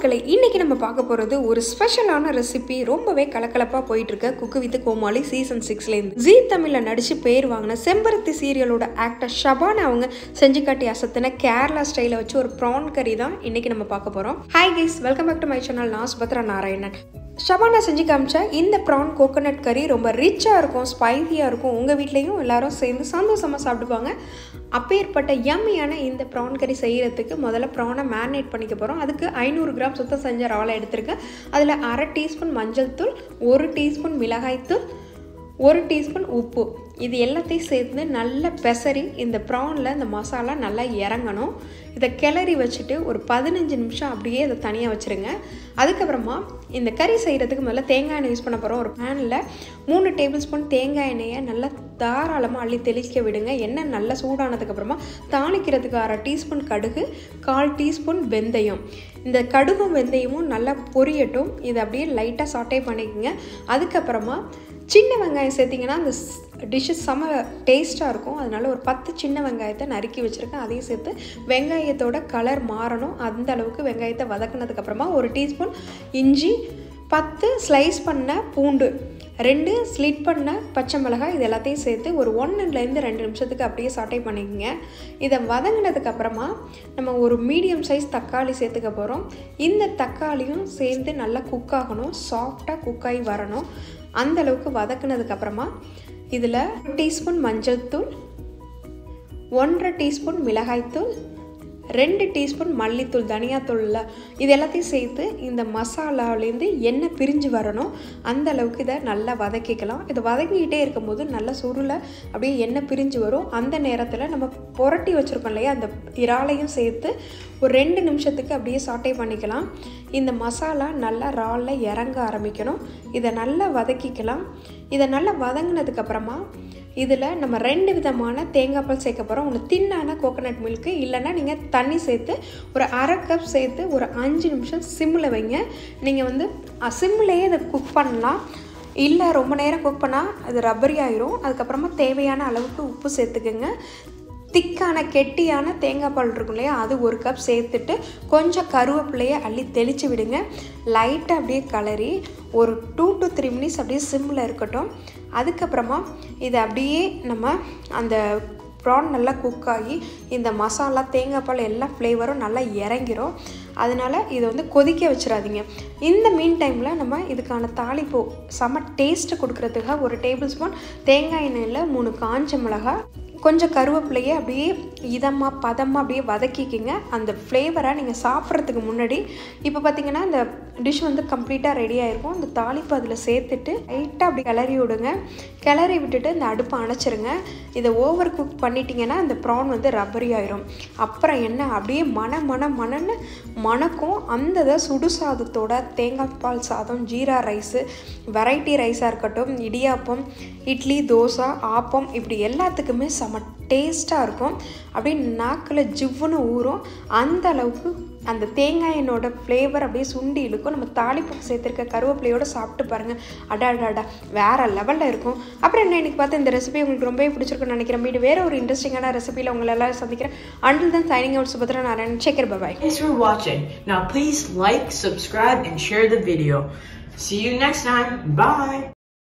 மக்களை இன்னைக்கு நம்ம பார்க்க போகிறது ஒரு ஸ்பெஷலான ரெசிபி. ரொம்பவே கலக்கலப்பாக போயிட்டு இருக்க குக்கு வித் கோமாளி சீசன் 6லேருந்து ஜீ தமிழில் நடித்து பேர் வாங்கின செம்பருத்தி சீரியலோட ஆக்டர் ஷபானா அவங்க செஞ்சு காட்டி அசத்தின கேரளா ஸ்டைலை வச்சு ஒரு ப்ரான் கறி தான் இன்னைக்கு நம்ம பார்க்க போகிறோம். Hi guys, welcome back to my channel. நான் சுபத்ரா நாராயணன். ஷபானா செஞ்சு காமிச்ச இந்த ப்ரான் கோகோனட் கறி ரொம்ப ரிச்சாக இருக்கும், ஸ்பைசியாக இருக்கும். உங்கள் வீட்லேயும் எல்லாரும் சேர்ந்து சந்தோஷமாக சாப்பிடுவாங்க. அப்பேற்பட்ட யம்மியான இந்த ப்ரான் கறி செய்கிறதுக்கு முதல்ல ப்ரானை மேரினேட் பண்ணிக்க போகிறோம். அதுக்கு 500 கிராம் சுத்தம் செஞ்ச இறாலை எடுத்திருக்கேன். அதில் 1/2 டீஸ்பூன் மஞ்சள் தூள், 1 டீஸ்பூன் மிளகாய்த்தூள், 1 டீஸ்பூன் உப்பு, இது எல்லாத்தையும் சேர்த்து நல்லா பெசரி இந்த ப்ரானில் இந்த மசாலா நல்லா இறங்கணும். இதை கிளறி வச்சுட்டு ஒரு 15 நிமிஷம் அப்படியே இதை தனியாக வச்சுருங்க. அதுக்கப்புறமா இந்த கறி செய்கிறதுக்கு முதல்ல தேங்காய் எண்ணெய் யூஸ் பண்ண போகிறோம். ஒரு பேனில் 3 டேபிள் ஸ்பூன் தேங்காய் எண்ணெயை நல்லா தாராளமாக அள்ளி தெளிக்க விடுங்க. எண்ணெய் நல்லா சூடானதுக்கப்புறமா தாளிக்கிறதுக்கு 1/2 டீஸ்பூன் கடுகு, 1/4 டீஸ்பூன் வெந்தயம். இந்த கடுகும் வெந்தயமும் நல்லா பொரியட்டும். இதை அப்படியே லைட்டாக சாட்டே பண்ணிக்கோங்க. அதுக்கப்புறமா சின்ன வெங்காயம் சேர்த்திங்கன்னா அந்த டிஷ்ஷு செம்ம டேஸ்ட்டாக இருக்கும். அதனால் ஒரு 10 சின்ன வெங்காயத்தை நறுக்கி வச்சுருக்கேன். அதையும் சேர்த்து வெங்காயத்தோட கலர் மாறணும் அந்த அளவுக்கு வெங்காயத்தை வதக்கினதுக்கப்புறமா 1 டீஸ்பூன் இஞ்சி, 10 ஸ்லைஸ் பண்ண பூண்டு, 2 ஸ்லிட் பண்ண பச்சை மிளகாய், இது எல்லாத்தையும் சேர்த்து ஒரு 1லேருந்து 2 நிமிஷத்துக்கு அப்படியே சாட்டை பண்ணிக்கோங்க. இதை வதங்கினதுக்கப்புறமா நம்ம ஒரு மீடியம் சைஸ் தக்காளி சேர்த்துக்க போகிறோம். இந்த தக்காளியும் சேர்ந்து நல்லா குக் ஆகணும், சாஃப்டாக குக்காகி வரணும். அந்த அளவுக்கு வதக்குனதுக்கப்புறமா இதில் 1 டீஸ்பூன் மஞ்சள் தூள், 1/2 டீஸ்பூன் மிளகாய்த்தூள், 2 டீஸ்பூன் மல்லித்தூள், தனியாத்தூளில் இது எல்லாத்தையும் சேர்த்து இந்த மசாலாவிலேருந்து எண்ணெய் பிரிஞ்சு வரணும். அந்த அளவுக்கு இதை நல்லா வதக்கிக்கலாம். இதை வதக்கிக்கிட்டே இருக்கும்போது நல்லா சுருளை அப்படியே எண்ணெய் பிரிஞ்சு வரும். அந்த நேரத்தில் நம்ம புரட்டி வச்சுருக்கோம் இல்லையா, அந்த இறாலையும் சேர்த்து ஒரு 2 நிமிஷத்துக்கு அப்படியே சாட்டே பண்ணிக்கலாம். இந்த மசாலா நல்லா இறாலில் இறங்க ஆரம்பிக்கணும். இதை நல்லா வதக்கிக்கலாம். இதை நல்லா வதங்கினதுக்கப்புறமா இதில் நம்ம 2 விதமான தேங்காய் பால் சேர்க்க போகிறோம். ஒன்று தின்னான கோகோனட் மில்க்கு, இல்லைன்னா நீங்கள் தண்ணி சேர்த்து ஒரு 1/2 கப் சேர்த்து ஒரு 5 நிமிஷம் சிம்மில் வைங்க. நீங்கள் சிம்மிலேயே இதை குக் பண்ணலாம். இல்லை ரொம்ப நேரம் குக் பண்ணால் அது ரப்பரி ஆயிரும். அதுக்கப்புறமா தேவையான அளவுக்கு உப்பு சேர்த்துக்குங்க. திக்கான கெட்டியான தேங்காய் பால் இருக்கும் இல்லையா, அது 1 கப் சேர்த்துட்டு கொஞ்சம் கருவேப்பிலையை அள்ளி தெளித்து விடுங்க. லைட்டாக அப்படியே கலரி ஒரு 2 to 3 மினிட்ஸ் அப்படியே சிம்மில் இருக்கட்டும். அதுக்கப்புறமா இதை அப்படியே நம்ம அந்த ப்ரான் நல்லா குக் ஆகி இந்த மசாலா தேங்காய் பால் எல்லா ஃப்ளேவரும் நல்லா இறங்கிரும். அதனால் இதை கொதிக்க வச்சிடாதீங்க. இந்த மீன் டைமில் நம்ம இதுக்கான தாளிப்பு செம்ம டேஸ்ட்டு கொடுக்குறதுக்காக 1 டேபிள் ஸ்பூன் தேங்காய் எண்ணெயில் 3 காஞ்ச மிளகாய், கொஞ்சம் கருவேப்பிலையே அப்படியே இதமாக பதமாக அப்படியே வதக்கிக்கிங்க. அந்த ஃப்ளேவரை நீங்கள் சாப்பிட்றதுக்கு முன்னாடி இப்போ பார்த்திங்கன்னா இந்த டிஷ் கம்ப்ளீட்டாக ரெடி ஆகிருக்கும். அந்த தாளிப்பு அதில் சேர்த்துட்டு லைட்டாக அப்படி கிளறி விடுங்க. கிளறி விட்டுட்டு இந்த அடுப்பை அணைச்சிருங்க. இதை ஓவர் குக் பண்ணிட்டீங்கன்னா அந்த ப்ரான் ரப்பரி ஆயிரும். அப்புறம் என்ன அப்படியே மணன்னு மணக்கும். அந்த சுடு சாதத்தோட தேங்காய் பால் சாதம், ஜீரா ரைஸு, வெரைட்டி ரைஸாக இருக்கட்டும், இடியாப்பம், இட்லி, தோசை, ஆப்பம், இப்படி எல்லாத்துக்குமே செம டேஸ்ட்டாக இருக்கும். அப்படியே நாக்கில் ஜிவ்வுன்னு ஊறும். அந்த அளவுக்கு அந்த தேங்காயினோட ஃப்ளேவர் அப்படியே சுண்டி இழுக்கும். நம்ம தாளிப்புக்கு சேர்த்துருக்க கருவேப்பிலையோடு சாப்பிட்டு பாருங்கள், அடாடாடா வேறு லெவலில் இருக்கும். அப்புறம் என்ன, இன்னைக்கு பார்த்து இந்த ரெசிபி உங்களுக்கு ரொம்பவே பிடிச்சிருக்குன்னு நினைக்கிறேன். மீது வேறு ஒரு இன்ட்ரெஸ்டிங்கான ரெசிபியில் உங்களை எல்லாரும் சந்திக்கிறேன். Until then, signing out, Subhadra Narayan. Take care, bye-bye. Thanks for watching. Now please like, subscribe and share the video. See you next time. Bye.